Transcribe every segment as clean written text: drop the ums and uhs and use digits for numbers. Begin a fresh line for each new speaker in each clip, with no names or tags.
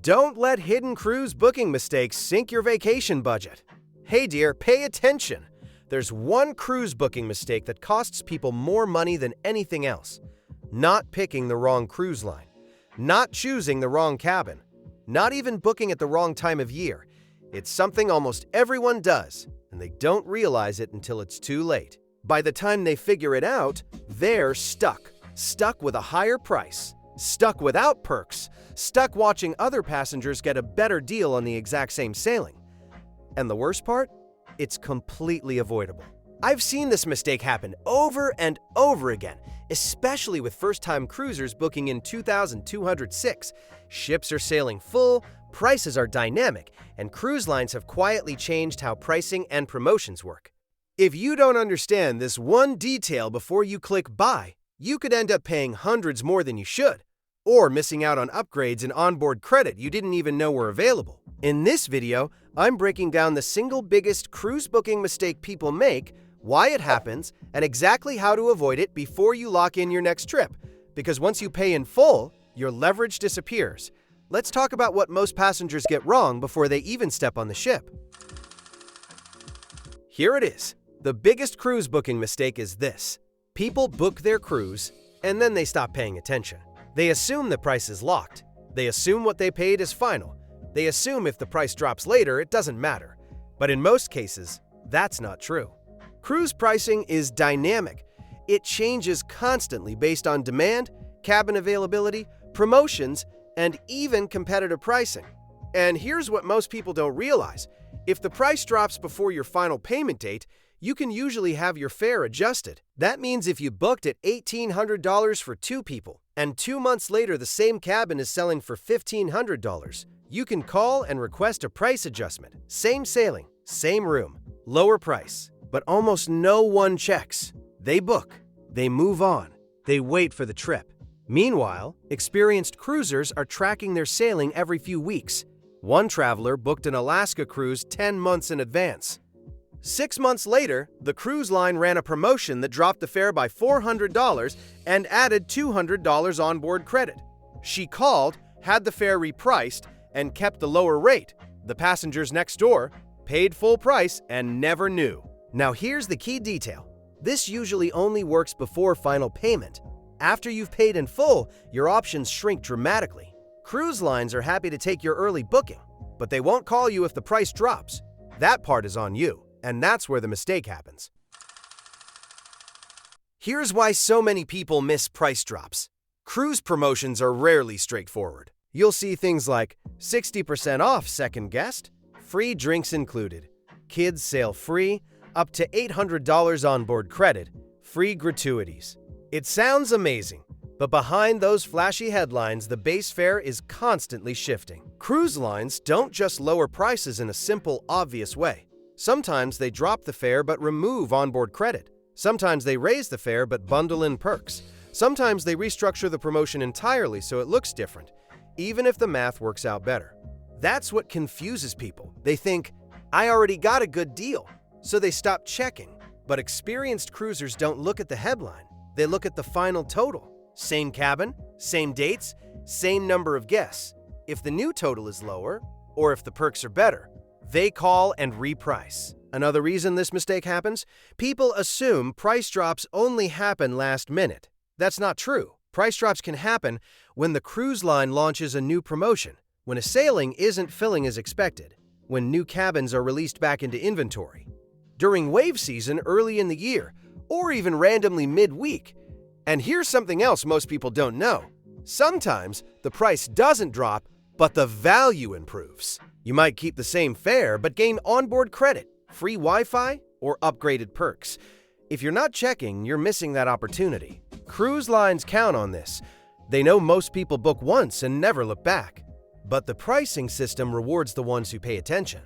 Don't let hidden cruise booking mistakes sink your vacation budget. Hey dear, pay attention. There's one cruise booking mistake that costs people more money than anything else. Not picking the wrong cruise line. Not choosing the wrong cabin. Not even booking at the wrong time of year. It's something almost everyone does, and they don't realize it until it's too late. By the time they figure it out, they're stuck. Stuck with a higher price. Stuck without perks. Stuck watching other passengers get a better deal on the exact same sailing. And the worst part? It's completely avoidable. I've seen this mistake happen over and over again, especially with first-time cruisers booking in 2206. Ships are sailing full, prices are dynamic, and cruise lines have quietly changed how pricing and promotions work. If you don't understand this one detail before you click buy, you could end up paying hundreds more than you should, or missing out on upgrades and onboard credit you didn't even know were available. In this video, I'm breaking down the single biggest cruise booking mistake people make, why it happens, and exactly how to avoid it before you lock in your next trip. Because once you pay in full, your leverage disappears. Let's talk about what most passengers get wrong before they even step on the ship. Here it is. The biggest cruise booking mistake is this. People book their cruise, and then they stop paying attention. They assume the price is locked. They assume what they paid is final. They assume if the price drops later, it doesn't matter. But in most cases, that's not true. Cruise pricing is dynamic. It changes constantly based on demand, cabin availability, promotions, and even competitive pricing. And here's what most people don't realize. If the price drops before your final payment date, you can usually have your fare adjusted. That means if you booked at $1,800 for 2 people, and 2 months later the same cabin is selling for $1,500, you can call and request a price adjustment. Same sailing, same room, lower price. But almost no one checks. They book, they move on, they wait for the trip. Meanwhile, experienced cruisers are tracking their sailing every few weeks. One traveler booked an Alaska cruise 10 months in advance. 6 months later, the cruise line ran a promotion that dropped the fare by $400 and added $200 onboard credit. She called, had the fare repriced, and kept the lower rate. The passengers next door paid full price and never knew. Now here's the key detail. This usually only works before final payment. After you've paid in full, your options shrink dramatically. Cruise lines are happy to take your early booking, but they won't call you if the price drops. That part is on you, and that's where the mistake happens. Here's why so many people miss price drops. Cruise promotions are rarely straightforward. You'll see things like 60% off second guest, free drinks included, kids sail free, up to $800 onboard credit, free gratuities. It sounds amazing, but behind those flashy headlines, the base fare is constantly shifting. Cruise lines don't just lower prices in a simple, obvious way. Sometimes they drop the fare but remove onboard credit. Sometimes they raise the fare but bundle in perks. Sometimes they restructure the promotion entirely so it looks different, even if the math works out better. That's what confuses people. They think, I already got a good deal, so they stop checking. But experienced cruisers don't look at the headline. They look at the final total. Same cabin, same dates, same number of guests. If the new total is lower, or if the perks are better, they call and reprice. Another reason this mistake happens? People assume price drops only happen last minute. That's not true. Price drops can happen when the cruise line launches a new promotion, when a sailing isn't filling as expected, when new cabins are released back into inventory, during wave season early in the year, or even randomly mid-week. And here's something else most people don't know. Sometimes the price doesn't drop, but the value improves. You might keep the same fare, but gain onboard credit, free Wi-Fi, or upgraded perks. If you're not checking, you're missing that opportunity. Cruise lines count on this. They know most people book once and never look back. But the pricing system rewards the ones who pay attention.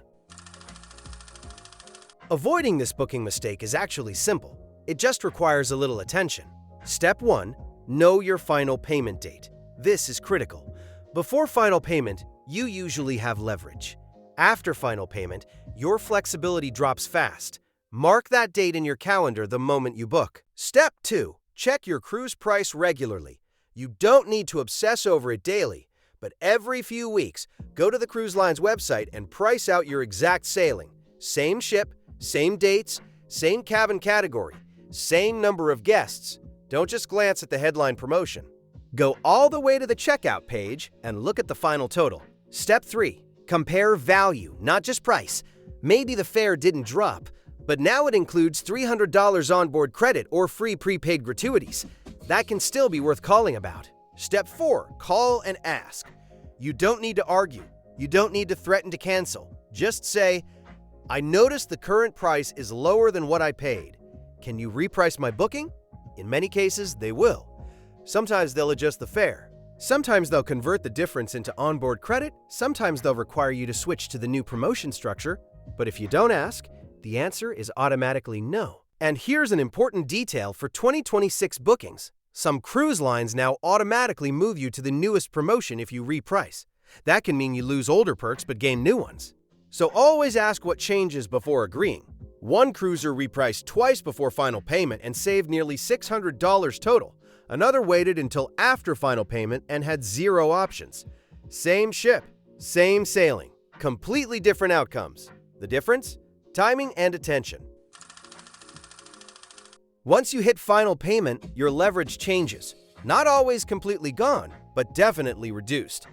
Avoiding this booking mistake is actually simple. It just requires a little attention. Step 1. Know your final payment date. This is critical. Before final payment, you usually have leverage. After final payment, your flexibility drops fast. Mark that date in your calendar the moment you book. Step 2. Check your cruise price regularly. You don't need to obsess over it daily, But every few weeks, go to the cruise line's website and price out your exact sailing. Same ship, same dates, same cabin category, same number of guests. Don't just glance at the headline promotion. Go all the way to the checkout page and look at the final total. Step 3. Compare value, not just price. Maybe the fare didn't drop, but now it includes $300 onboard credit or free prepaid gratuities. That can still be worth calling about. Step 4. Call and ask. You don't need to argue. You don't need to threaten to cancel. Just say, I noticed the current price is lower than what I paid. Can you reprice my booking? In many cases, they will. Sometimes they'll adjust the fare. Sometimes they'll convert the difference into onboard credit. Sometimes they'll require you to switch to the new promotion structure. But if you don't ask, the answer is automatically no. And here's an important detail for 2026 bookings. Some cruise lines now automatically move you to the newest promotion if you reprice. That can mean you lose older perks but gain new ones. So always ask what changes before agreeing. One cruiser repriced twice before final payment and saved nearly $600 total. Another waited until after final payment and had 0 options. Same ship, same sailing, completely different outcomes. The difference? Timing and attention. Once you hit final payment, your leverage changes. Not always completely gone, but definitely reduced.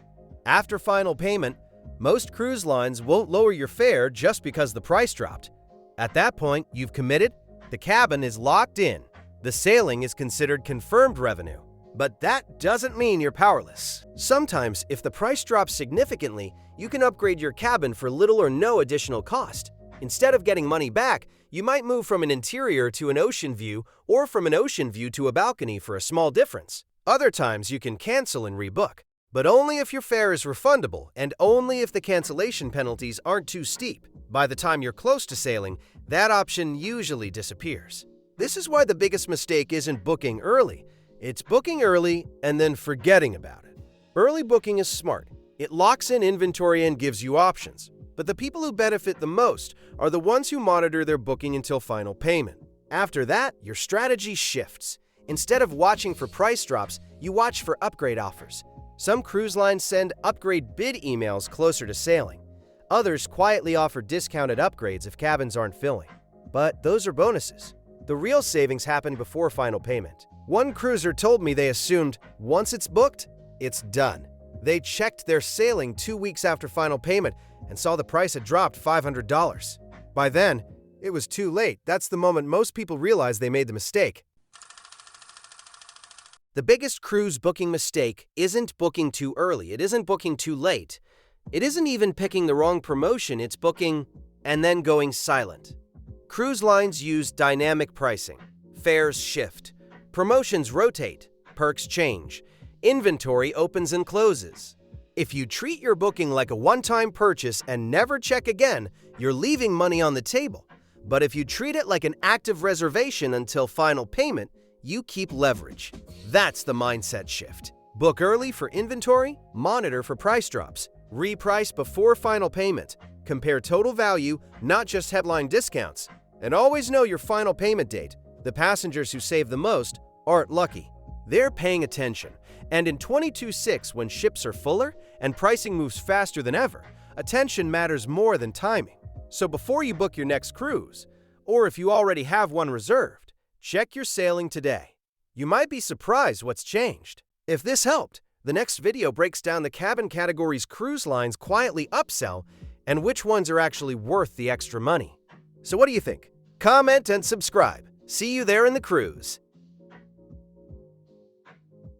After final payment, most cruise lines won't lower your fare just because the price dropped. At that point, you've committed, the cabin is locked in, the sailing is considered confirmed revenue. But that doesn't mean you're powerless. Sometimes, if the price drops significantly, you can upgrade your cabin for little or no additional cost. Instead of getting money back, you might move from an interior to an ocean view or from an ocean view to a balcony for a small difference. Other times, you can cancel and rebook, but only if your fare is refundable and only if the cancellation penalties aren't too steep. By the time you're close to sailing, that option usually disappears. This is why the biggest mistake isn't booking early. It's booking early and then forgetting about it. Early booking is smart. It locks in inventory and gives you options. But the people who benefit the most are the ones who monitor their booking until final payment. After that, your strategy shifts. Instead of watching for price drops, you watch for upgrade offers. Some cruise lines send upgrade bid emails closer to sailing. Others quietly offer discounted upgrades if cabins aren't filling. But those are bonuses. The real savings happen before final payment. One cruiser told me they assumed once it's booked, it's done. They checked their sailing 2 weeks after final payment and saw the price had dropped $500. By then, it was too late. That's the moment most people realize they made the mistake. The biggest cruise booking mistake isn't booking too early. It isn't booking too late. It isn't even picking the wrong promotion. It's booking and then going silent. Cruise lines use dynamic pricing. Fares shift. Promotions rotate. Perks change. Inventory opens and closes. If you treat your booking like a one-time purchase and never check again, you're leaving money on the table. But if you treat it like an active reservation until final payment, you keep leverage. That's the mindset shift. Book early for inventory, monitor for price drops, reprice before final payment, compare total value, not just headline discounts, and always know your final payment date. The passengers who save the most aren't lucky. They're paying attention. And in 22.6, when ships are fuller and pricing moves faster than ever, attention matters more than timing. So before you book your next cruise, or if you already have one reserved, check your sailing today. You might be surprised what's changed. If this helped, the next video breaks down the cabin categories cruise lines quietly upsell and which ones are actually worth the extra money. So what do you think? Comment and subscribe. See you there in the cruise.